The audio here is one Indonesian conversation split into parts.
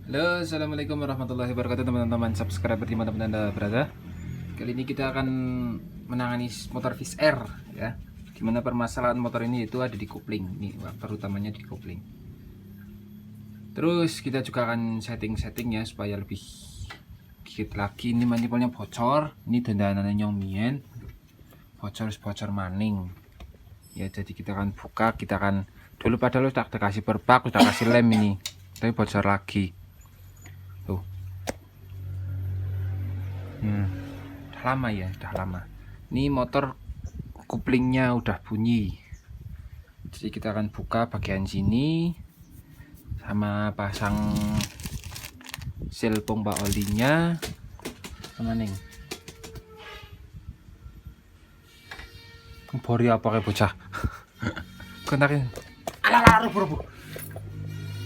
Halo, assalamualaikum warahmatullahi wabarakatuh teman-teman subscriber dimanapun anda berada. Kali ini kita akan menangani motor Fish Air ya. Gimana permasalahan motor ini itu ada di kopling, ini terutamanya di kopling. Terus kita juga akan setting-setting ya supaya lebih gigit lagi. Ini manifolnya bocor, ini dandanannya nyomien, bocor maning. Ya jadi kita akan buka, kita akan dulu padahal udah kasih perpak, udah kasih lem ini, tapi bocor lagi. Tuh. Udah lama ya, udah lama. Ini motor kuplingnya udah bunyi. Jadi kita akan buka bagian sini sama pasang seal pompa olinya sama ning. Bori apa kayak bocah? Kenakin. Alah, rubuh.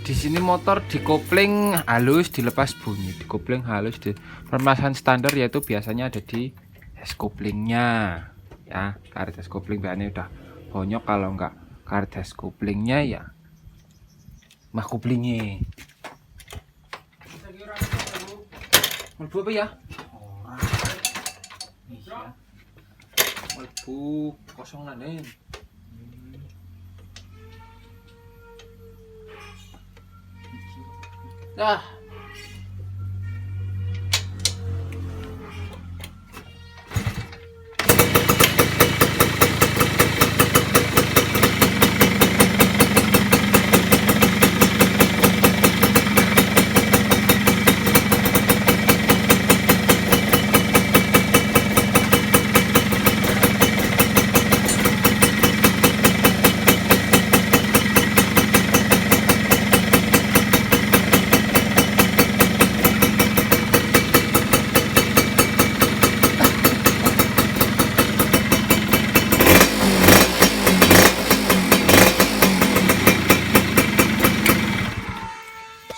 Di sini motor dikopling halus, dilepas bunyi, dikopling halus. Permasalahan standar yaitu biasanya ada di es koplingnya ya. Karet es kopling biasanya udah bonyok, kalau enggak karet es koplingnya ya mah koplingnya. Melbu apa ya? Melbu kosong lanen. Dah.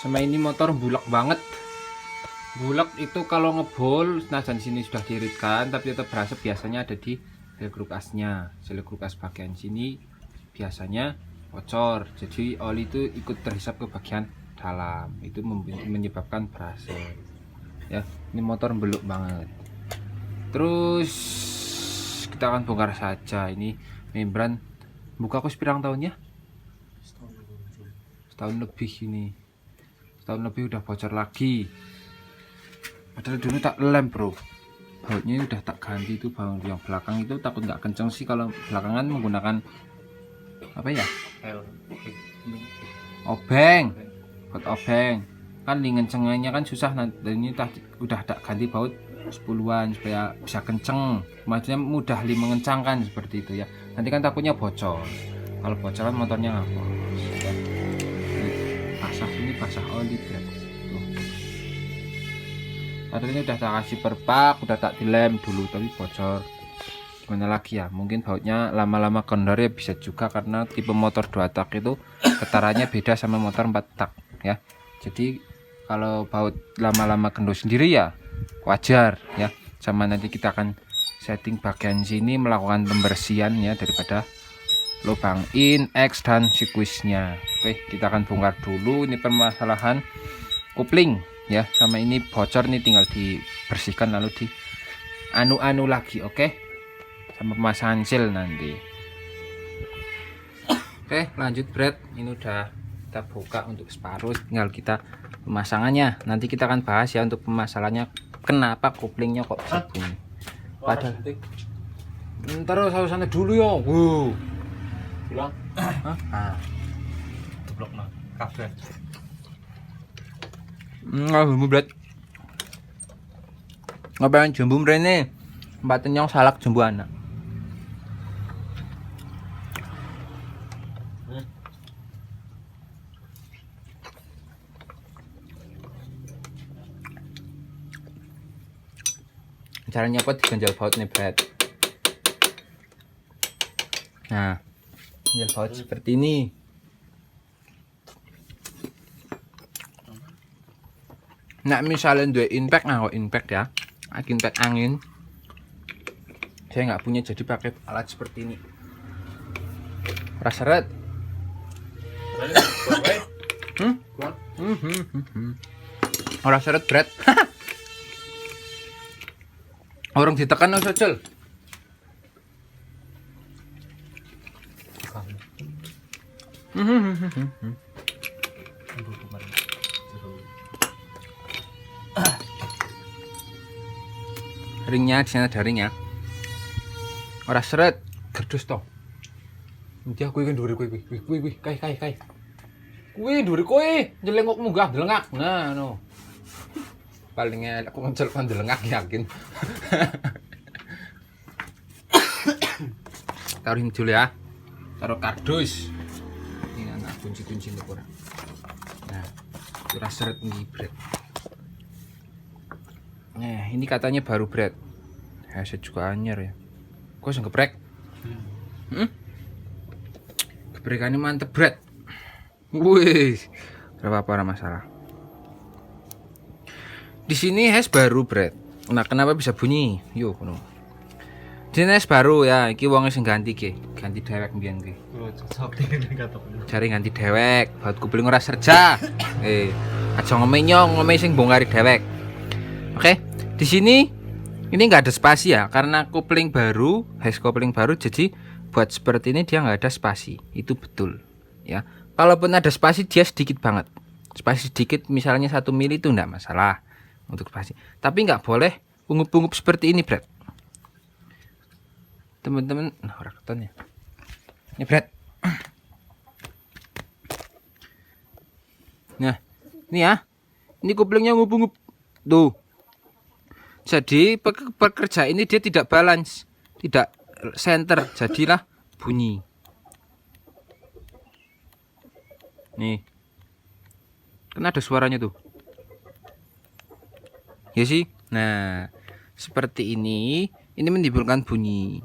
Sama ini motor bulak banget. Bulak itu kalau ngebol, nah dan sini sudah diiritkan tapi tetap berasa biasanya ada di selegrukasnya. Selegrukkas bagian sini biasanya bocor. Jadi oli itu ikut terhisap ke bagian dalam. Itu menyebabkan berasa. Ya, ini motor beluk banget. Terus kita akan bongkar saja ini membran. Buka aku sepirang tahunnya? Setahun lebih ini. Tahun lebih udah bocor lagi, padahal dulu tak lem bro, bautnya udah tak ganti. Itu baut yang belakang itu takut nggak kenceng sih, kalau belakangan menggunakan apa ya, obeng, baut obeng kan ngencengnya kan susah. Dan ini udah tak ganti baut 10-an supaya bisa kenceng, maksudnya mudah mengencangkan seperti itu ya. Nanti kan takutnya bocor, kalau bocoran motornya ngapos ya. Ini basah oli berarti. Padahal ini udah tak kasih perpak, udah tak dilem dulu tapi bocor. Gimana lagi ya, mungkin bautnya lama-lama kendor ya, bisa juga karena tipe motor 2 tak itu getarannya beda sama motor 4 tak ya. Jadi kalau baut lama-lama kendor sendiri ya wajar ya. Sama nanti kita akan setting bagian sini, melakukan pembersihan ya daripada lubang in, X dan sikuisnya. Oke, kita akan bongkar dulu ini permasalahan kopling ya. Sama ini bocor nih, tinggal dibersihkan lalu di anu lagi. Oke, sama pemasangan seal nanti. Oke, lanjut Brad. Ini udah kita buka untuk separuh, tinggal kita pemasangannya. Nanti kita akan bahas ya untuk pemasalannya, kenapa koplingnya kok bisa bunyi. Padahal ntar sana dulu ya. Bilang blok nah kabeh bumbu bret ngapain jumbo mrene mbaten nyong salak jumbo anak. Caranya apa diganjal baut nih bret. Nah, ganjal baut seperti ini. Nah misalnya dua impact, nah kok impact ya, impact angin saya nggak punya, jadi pakai alat seperti ini. Raseret Ora seret bread. Orang ditekan wis Cul. Ringnya di sana ada ring ya. Ora seret, gerdos to. Nanti aku iki ndure kuwi, kai. Kuwi ndure kowe, njelengok munggah delengak. Nah, no. Palingnya aku ngencel kon delengak yakin. Taruhin dulu ya. Taruh kardus. Ini anak kunci-kunci untuk orang. Nah, ora seret nih bread. Nah, ini katanya baru bread. Hasil juga anyar ya. Kok sing geprek? Geprekannya mantep bread. Wih, apa masalah. Di sini es baru bread. Nah, kenapa bisa bunyi? Yo, kono. Di sini es baru ya. Iki wong sing ganti ki, ganti dewek mbiyen ki. Oh, cocok dene katokno. Cari ganti dewek, baut kupling ora serja. Aja ngomong sing bongkari dewek. Oke, di sini ini nggak ada spasi ya, karena kopling baru, es kopling baru, jadi buat seperti ini dia nggak ada spasi, itu betul ya. Kalaupun ada spasi dia sedikit banget, spasi sedikit, misalnya 1 mili itu nggak masalah untuk spasi, tapi nggak boleh pungup-pungup seperti ini, Brad. Teman-teman, nah orang keton ya, ini Brad. Nah, ini ya, ini koplingnya ngup-ngup tuh. Jadi pekerja ini dia tidak balance, tidak center, jadilah bunyi. Nih, kan ada suaranya tuh, ya sih. Nah, seperti ini menimbulkan bunyi.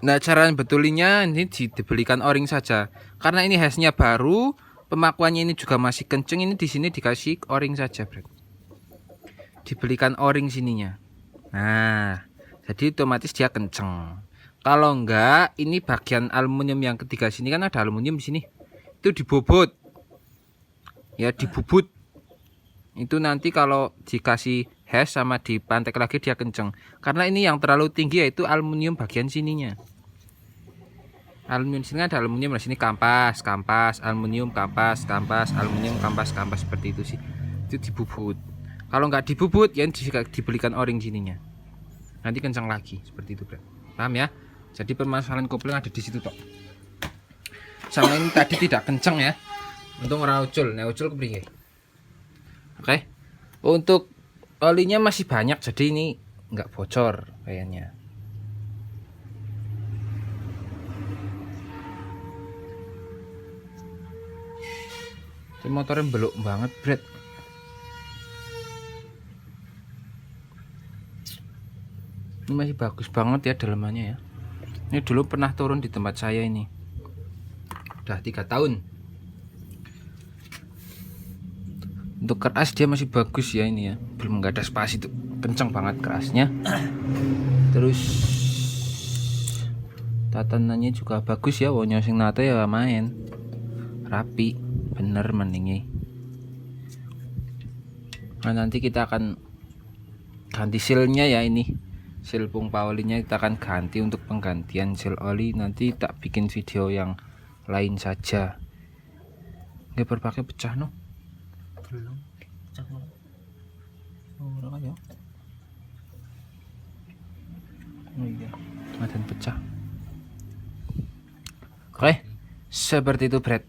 Nah, cara betulinya ini dibelikan o-ring saja, karena ini hashnya baru, pemakuannya ini juga masih kenceng. Ini di sini dikasih o-ring saja, Bro. Dibelikan o-ring sininya. Nah, jadi otomatis dia kenceng. Kalau enggak, ini bagian aluminium yang ketiga sini kan ada aluminium di sini. Itu dibobot. Ya, dibubut. Itu nanti kalau dikasih hash sama dipantek lagi dia kenceng. Karena ini yang terlalu tinggi yaitu aluminium bagian sininya. Aluminium sini ada aluminium, di sini kampas, aluminium, kampas, aluminium, kampas seperti itu sih. Itu dibubut. Kalau nggak dibubut, ya dibelikan o-ring sininya. Nanti kencang lagi, seperti itu, Bro. Paham ya? Jadi permasalahan kopling ada di situ, Tok. Sama ini tadi tidak kencang ya. Untung ora ucul, nek ucul kepriye. Oke. Untuk olinya masih banyak, jadi ini nggak bocor kayaknya. Ini motornya belok banget, Bro. Ini masih bagus banget ya dalemannya ya. Ini dulu pernah turun di tempat saya ini. Udah 3 tahun. Untuk keras dia masih bagus ya ini ya. Belum nggak ada spasi tuh. Kencang banget kerasnya. Terus tatanannya juga bagus ya. Wonyo sing nate ya main. Rapi, bener mendingi. Nah, nanti kita akan ganti sealnya ya ini. Seal pompa olinya kita akan ganti. Untuk penggantian seal oli nanti tak bikin video yang lain saja. Nggak berpakai pecah no? Belum. Pecah no. Oh, ya. Oh iya, ada pecah. Oke, seperti itu, Brad.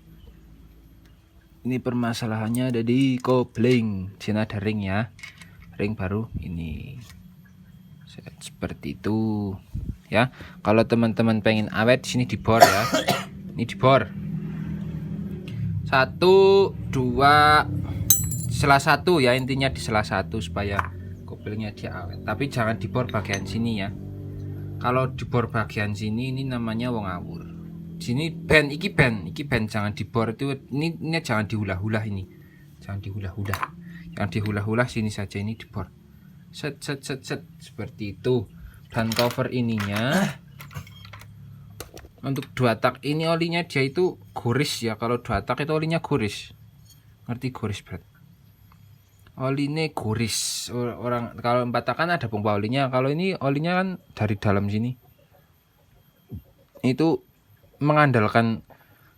Ini permasalahannya ada di kopling. Sini ada ring ya. Ring baru ini. Seperti itu ya. Kalau teman-teman pengen awet di sini dibor ya. Ini dibor 1 2 sela 1 ya, intinya di sela 1 supaya koplingnya dia awet. Tapi jangan dibor bagian sini ya. Kalau dibor bagian sini ini namanya wong awur. Sini band iki band jangan dibor itu. Ini jangan diulah-ulah ini. Jangan diulah-ulah. Yang diulah-ulah sini saja, ini dibor. Set seperti itu. Dan cover ininya untuk 2 tak ini olinya dia itu goris ya. Kalau 2 tak itu olinya goris. Ngerti goris, Bro? Olinya guris. Orang kalau Empata kan ada pompa olinya. Kalau ini olinya kan dari dalam sini. Itu mengandalkan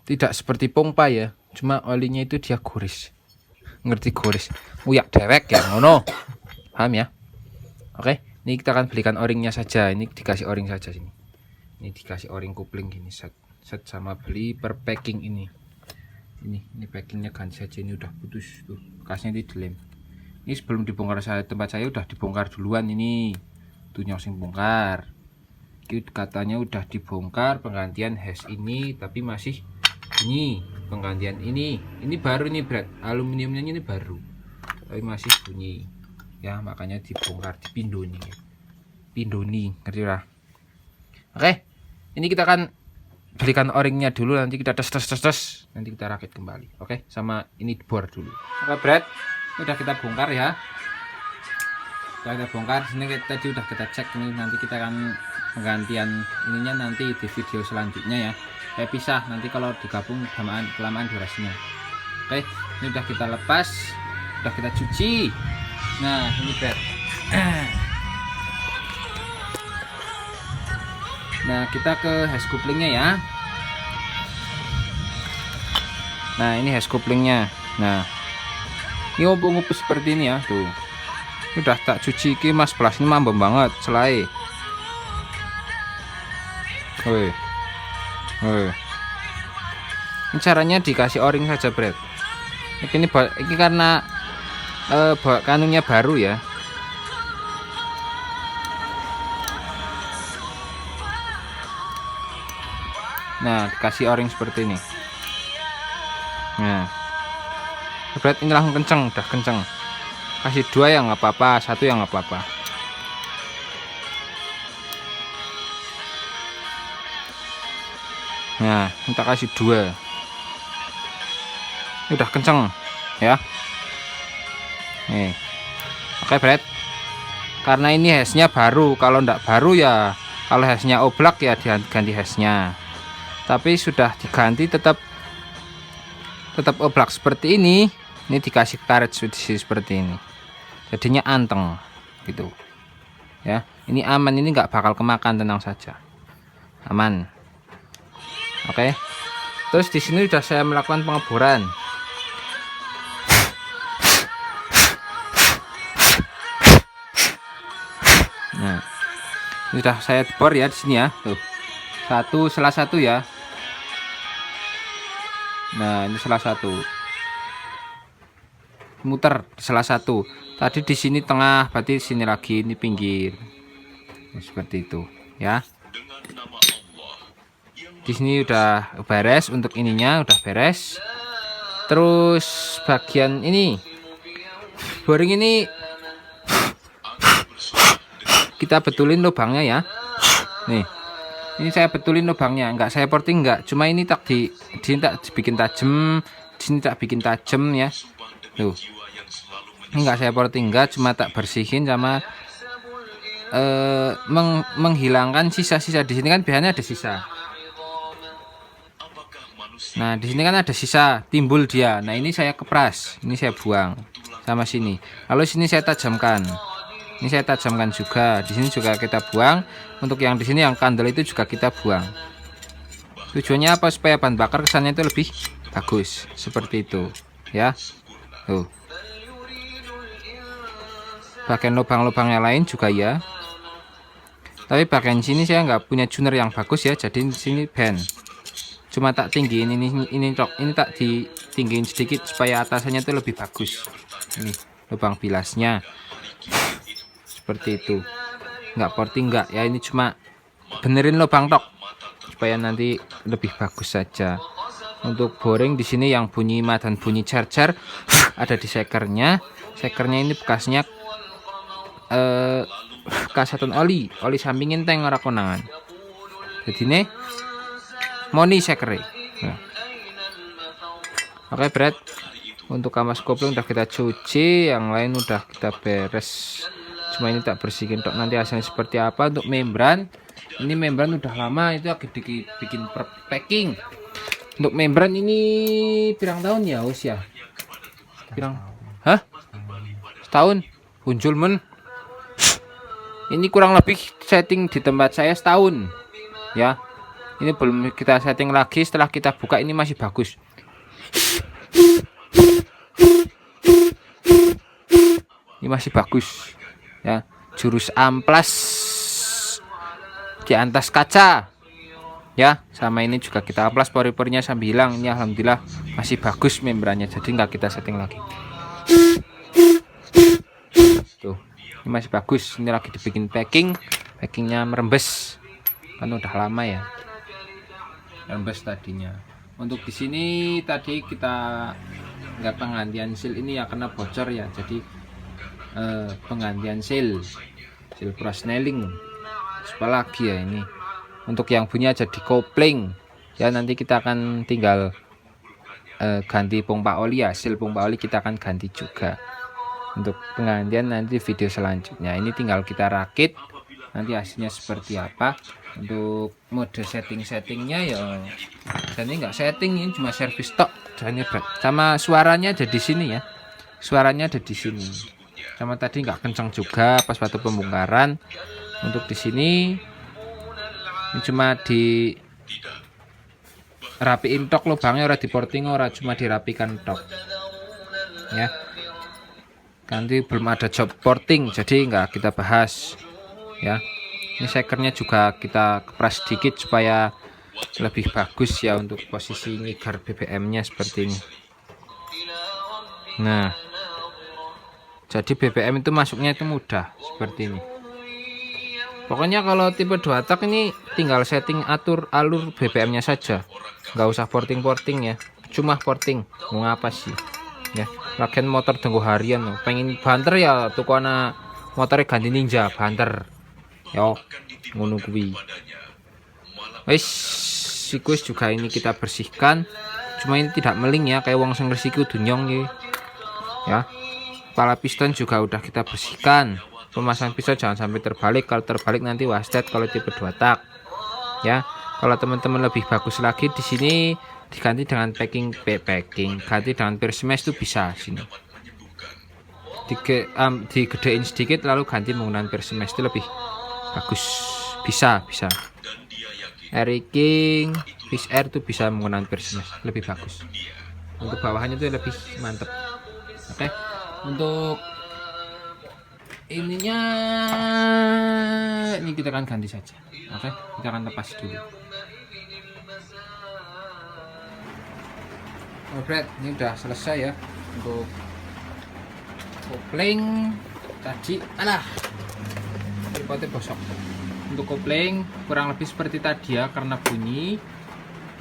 tidak seperti pompa ya. Cuma olinya itu dia guris. Ngerti guris? Uyak dewek ya ngono. Paham ya? Oke, ini kita akan belikan o-ringnya saja. Ini dikasih o-ring saja sini. Ini dikasih o-ring kupling gini set sama beli per packing ini. Ini packingnya ganti saja, ini udah putus tuh. Bekasnya di dilem. Ini sebelum dibongkar tempat saya udah dibongkar duluan ini. Tuh nyosing bongkar. Ini katanya udah dibongkar penggantian hash ini, tapi masih ini penggantian ini. Ini baru nih berat. Aluminiumnya ini baru. Tapi masih bunyi. Ya, makanya dibongkar, dipindoni. Pindoni, ngerti lah. Oke. Ini kita akan belikan o-ringnya dulu, nanti kita tes. Nanti kita rakit kembali. Oke, sama ini bor dulu. Oke, Brad. Udah kita bongkar ya. Udah kita bongkar. Sini tadi udah kita cek nih, nanti kita akan penggantian ininya nanti di video selanjutnya ya. Kayak pisah nanti kalau digabung kelamaan durasinya. Oke, ini udah kita lepas, udah kita cuci. Nah, ini Brad. Nah, kita ke hash couplingnya ya. Nah, ini hash couplingnya. Nah, ini ngumpul-ngumpul seperti ini ya, tuh. Udah tak cuci ki Mas Blas, ini mambem banget selai. Woi. Ini caranya dikasih o-ring saja, Brad. Ini karena kanunnya baru ya. Nah, dikasih o-ring seperti ini. Nah, Brad ini langsung kenceng, udah kenceng. Kasih 2 yang nggak apa-apa, 1 yang nggak apa-apa. Nah, kita kasih 2. Ini udah kenceng ya. Nih. Oke, Brad. Karena ini hashnya baru, kalau ndak baru ya, kalau hashnya oblak ya diganti hashnya. Tapi sudah diganti tetap oblak seperti ini. Ini dikasih karet seperti ini. Jadinya anteng gitu. Ya, ini aman, ini nggak bakal kemakan, tenang saja. Aman. Oke. Terus di sini sudah saya melakukan pengeboran. Nah, ini sudah saya bor ya di sini ya. Tuh. Salah satu ya. Nah, ini salah satu. Muter salah satu. Tadi di sini tengah, berarti sini lagi, ini pinggir. Nah, seperti itu, ya. Di sini udah beres untuk ininya, udah beres. Terus bagian ini boring ini kita betulin lubangnya ya. Nih. Ini saya betulin lubangnya, enggak saya porting enggak, cuma ini tak dibikin tajam, di sini tak bikin tajam ya. Tuh. Ini enggak saya porting enggak, cuma tak bersihin sama menghilangkan sisa-sisa. Di sini kan biasanya ada sisa. Nah, di sini kan ada sisa, timbul dia. Nah, ini saya kepras, ini saya buang sama sini. Lalu sini saya tajamkan. Ini saya tajamkan juga. Di sini juga kita buang. Untuk yang di sini yang kandel itu juga kita buang. Tujuannya apa? Supaya bahan bakar kesannya itu lebih bagus. Seperti itu, ya. Tuh. Bagian lubang-lubang yang lain juga ya. Tapi bagian sini saya nggak punya tuner yang bagus ya. Jadi di sini band. Cuma tak tinggiin ini tak ditinggiin sedikit supaya atasannya itu lebih bagus. Ini lubang bilasnya. Seperti itu, nggak porting nggak ya, ini cuma benerin lubang tok supaya nanti lebih bagus saja. Untuk boring di sini yang bunyi mah dan bunyi charger ada di sekernya ini bekasnya kasetan oli sampingin tank ora konangan. Jadi ini moni sekere. Nah. Oke, Brad. Untuk kampas kopling udah kita cuci, yang lain udah kita beres. Cuma ini tak bersihin tok, nanti hasilnya seperti apa. Untuk membran, ini membran udah lama itu lagi bikin packing. Untuk membran ini pirang tahun ya usia? Pirang? Hah? Setahun. Muncul men. Ini kurang lebih setting di tempat saya setahun. Ya. Ini belum kita setting lagi, setelah kita buka ini masih bagus. Ini masih bagus. Ya, jurus amplas di atas kaca. Ya, sama ini juga kita amplas pori-porinya sambil hilang. Ini alhamdulillah masih bagus membrannya, jadi nggak kita setting lagi. Tuh, ini masih bagus. Ini lagi dibikin packingnya merembes, kan udah lama ya merembes tadinya. Untuk di sini tadi kita nggak penggantian seal ini ya karena bocor ya, jadi penggantian seal prosneling. Apalagi ya ini untuk yang punya jadi kopling ya, nanti kita akan tinggal ganti pompa oli ya, seal pompa oli kita akan ganti juga. Untuk penggantian nanti video selanjutnya, ini tinggal kita rakit nanti hasilnya seperti apa. Untuk mode settingnya ya dan ini enggak setting, ini cuma servis tok sama suaranya ada di sini ya, suaranya ada di sini. Sama tadi nggak kencang juga pas waktu pembongkaran. Untuk di sini ini cuma di rapiin tok, lubangnya ora di porting, ora cuma dirapikan tok ya. Nanti belum ada job porting jadi nggak kita bahas ya. Ini sekernya juga kita kepras sedikit supaya lebih bagus ya untuk posisi ngigar BBM-nya seperti ini. Nah, jadi BBM itu masuknya itu mudah seperti ini. Pokoknya kalau tipe 2 tak ini tinggal setting atur alur BBM-nya saja, nggak usah porting ya, cuma porting mau ngapa sih ya. Lagian motor tunggu harian loh, pengen banter ya tuh karena motornya ganti Ninja banter yo ngono kuwi. Wis sikus juga ini kita bersihkan, cuma ini tidak meling ya kayak wong sing resiki dunyong ya. Kepala piston juga udah kita bersihkan, pemasang piston jangan sampai terbalik, kalau terbalik nanti wasted kalau tipe 2 tak ya. Kalau teman-teman lebih bagus lagi di sini diganti dengan packing ganti dengan persmesh itu bisa sini digedein sedikit lalu ganti menggunakan persmesh itu lebih bagus, bisa Air King Fish Air itu bisa menggunakan persmesh lebih bagus. Untuk bawahannya itu lebih mantep. Oke, untuk ininya ini kita akan ganti saja. Oke, kita akan lepas dulu. Alright, ini udah selesai ya untuk kopling tadi. Tripodnya bosok. Untuk kopling kurang lebih seperti tadi ya, karena bunyi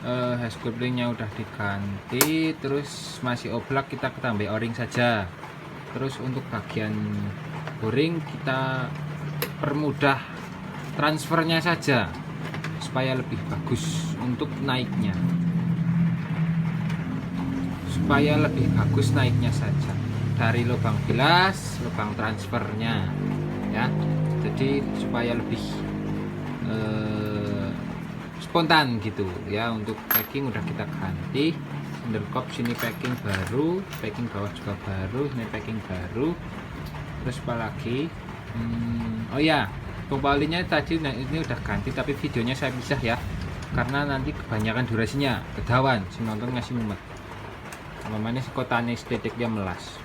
hash koplingnya udah diganti, terus masih oblak kita tambah o-ring saja. Terus untuk bagian boring kita permudah transfernya saja supaya lebih bagus untuk naiknya, saja dari lubang bilas, lubang transfernya ya, jadi supaya lebih spontan gitu ya. Untuk packing udah kita ganti, undercop sini packing baru, packing bawah juga baru, ini packing baru. Terus apa lagi, oh ya, pompa olinya tadi ini udah ganti tapi videonya saya pisah ya karena nanti kebanyakan durasinya kedawan si nonton ngasih mumet, namanya si kotanya estetiknya melas.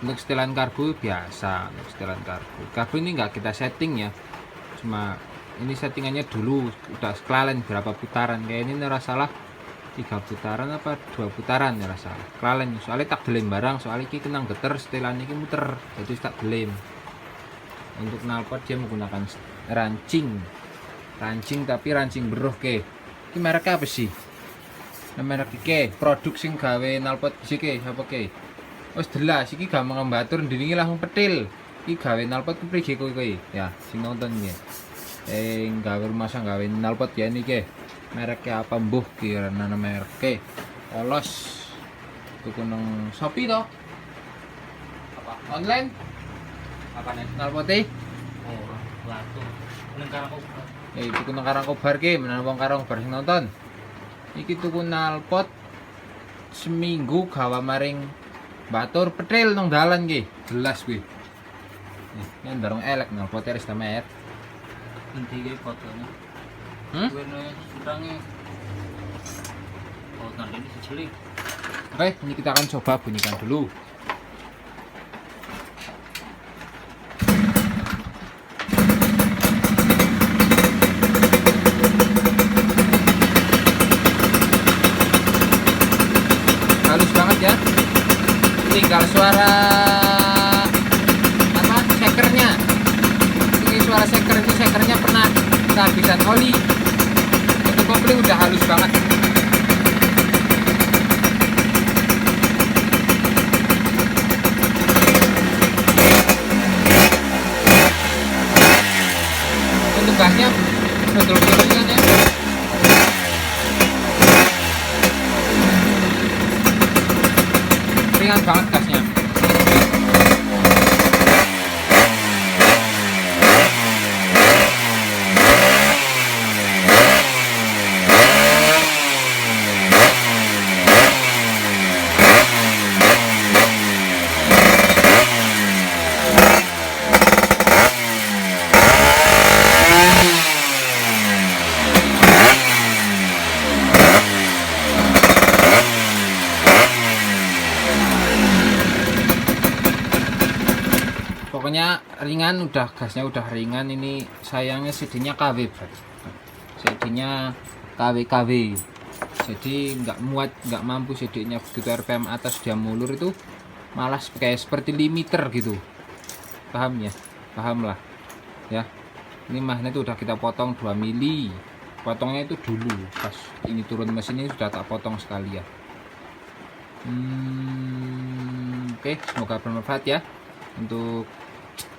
Untuk setelan karbu biasa, untuk setelan karbu ini nggak kita setting ya, cuma ini settingannya dulu udah kelalen berapa putaran, kayak ini salah 3 putaran apa 2 putaran ya salah kelalen, soalnya tak gelem barang, soalnya ini kenang geter setelan ini muter jadi tak gelem. Untuk knalpot dia menggunakan rancing tapi rancing beruh ke. Ini merek apa sih? Merek ke produk sing gawe knalpot sih ke apa ke? Wes jelas iki gampang mbatur ndingi langsung petil. Iki gawe knalpot ku prige kowe ya, sing nonton ya. Gawe masang gawe knalpot ya niki. Mereknya apa mbuh ki nana merek polos. Tuku nang Shopee to. Apa online? Apa nih knalpote? Oh, langsung nang Karangkobar. Tuku nang Karangkobar ki, menawa wong Karangkobar sing nonton. Iki tuku knalpot seminggu gawa maring Batur petril nang dalan ki. Jelas kuwi. Nih, ndorong elek nang poter wis tamet. Intinya fotonya. Gue sudangnya. Oh, nanti ini sejelik. Oke, ini kita akan coba bunyikan dulu. Halus banget ya. Tinggal suara apa? Shakernya. Ini suara shaker itu shakernya pernah kehabisan oli. Untuk kopling udah halus banget. Untuk gasnya betul-betul kan ya. Ringan banget gasnya. Pokoknya ringan, udah gasnya udah ringan. Ini sayangnya CD-nya KW, Bro. CD-nya KW. Jadi nggak muat, nggak mampu CD-nya begitu RPM atas dia mulur itu malah kayak seperti limiter gitu. Paham ya? Paham lah. Ya. Ini magnet udah kita potong 2 mili. Potongnya itu dulu pas ini turun mesin ini sudah tak potong sekalian. Oke, semoga bermanfaat ya. Untuk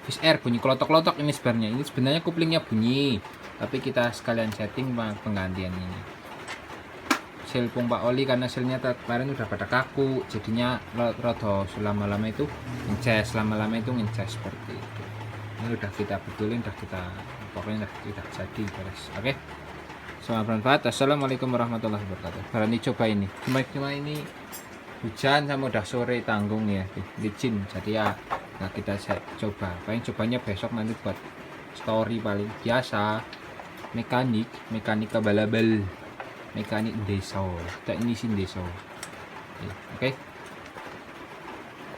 Fish Air bunyi klotok-klotok ini sebenarnya. Ini sebenarnya kuplingnya bunyi, tapi kita sekalian setting penggantian ini. Sel pompa oli karena selnya kemarin udah pada kaku, jadinya rada lama-lama itu ngeces, seperti itu. Ini udah kita betulin, pokoknya udah tidak jadi beres. Oke. Semoga bermanfaat. Assalamualaikum warahmatullahi wabarakatuh. Berani coba ini. Cuma ini hujan sama udah sore tanggung ya, licin. Jadi ya nah kita coba, paling cobanya besok nanti buat story paling biasa. Mekanika balabel, mekanik desa, teknisi desa. Oke.